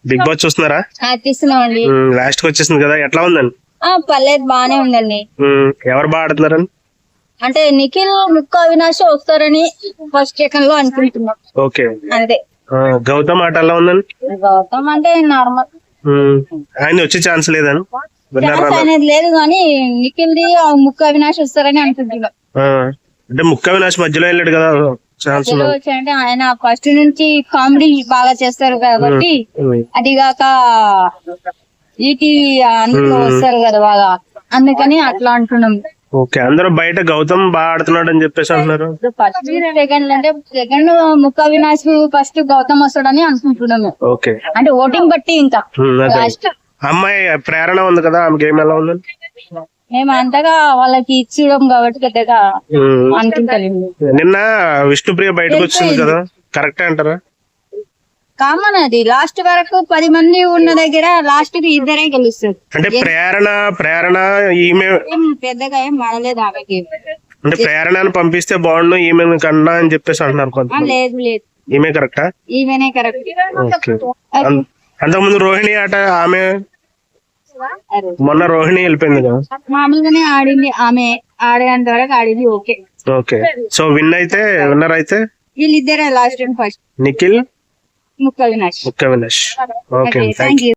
Big boss చూస్తున్నారా? చూస్తున్నామండి. Last కి వచ్చేసింది కదా, ఎట్లా ఉందండి? పర్లేదు, బానే ఉందండి. ఎవరు బాగా ఆడుతున్నారని? అంటే నిఖిల్, ముక్క అవినాష్ వస్తారని ఫస్ట్ సెకండ్ లో అనుకుంటున్నాం. ఓకే. అంతే. గౌతమ్ ఆట ఎలా ఉందండి? గౌతమ్ అంటే నార్మల్, ఆయన వచ్చే ఛాన్స్ లేదని ఛాన్స్ అనేది లేదు కానీ నిఖిల్ ది ముక్క అవినాష్ వస్తారని అనుకుంటున్నాం. అంటే ముక్క అవినాష్ మధ్యలో వెళ్ళాడు కదా, ఛాన్స్ అంటే ఆయన ఫస్ట్ నుంచి కామెడీ బాగా చేస్తారు కాబట్టి, అదిగాక ఈటీవీ అందులో వస్తారు కదా బాగా, అందుకని అట్లా అంటున్నాం. ఓకే. అందరూ బయట గౌతమ్ బాగా ఆడుతున్నాడు అని చెప్పేసి అంటున్నారు. ఫస్ట్ సెకండ్ అంటే సెకండ్ ముక్క అవినాష్, ఫస్ట్ గౌతమ్ వస్తాడని అనుకుంటున్నాము. ఓకే. అంటే ఓటింగ్ బట్టి ఇంకా లాస్ట్ అమ్మాయి ప్రేరణ ఉంది కదా, ఆమె గేమ్ ఎలా ఉందండి? మేము అంతగా వాళ్ళకి ఇచ్చిడం కాబట్టి పెద్దగా అనుకుంటలేము. నిన్న విష్ణుప్రియ బయటకు వచ్చింది కదా, కరెక్టే అంటారా? కామన్ అది, లాస్ట్ వరకు 10 మంది ఉన్న దగ్గర లాస్ట్ కి ఇద్దరే గెలుస్తారు. అంటే ప్రేరణ ఈమె పెద్దగా ఏం ఆడలేదు ఆమెకి. అంటే ప్రేరణను పంపిస్తే బాగుండు ఈమె కన్నా అని చెప్పేసి అంటున్నారు కొంత. లేదు లేదు, ఈమె కరెక్టా? ఈమెనే కరెక్ట్. అంతకుముందు రోహిణి ఆట, ఆమె మొన్న రోహిణి వెళ్ళిపోయింది కదా. మామూలుగానే ఆడింది ఆమె, ఆడేంత వరకు ఆడింది. ఓకే. ఓకే. సో విన్నర్ అయితే వీళ్ళిద్దరే లాస్ట్ అండ్ ఫస్ట్, నిఖిల్, ముక్క అవినాష్. ఓకే. Thank you.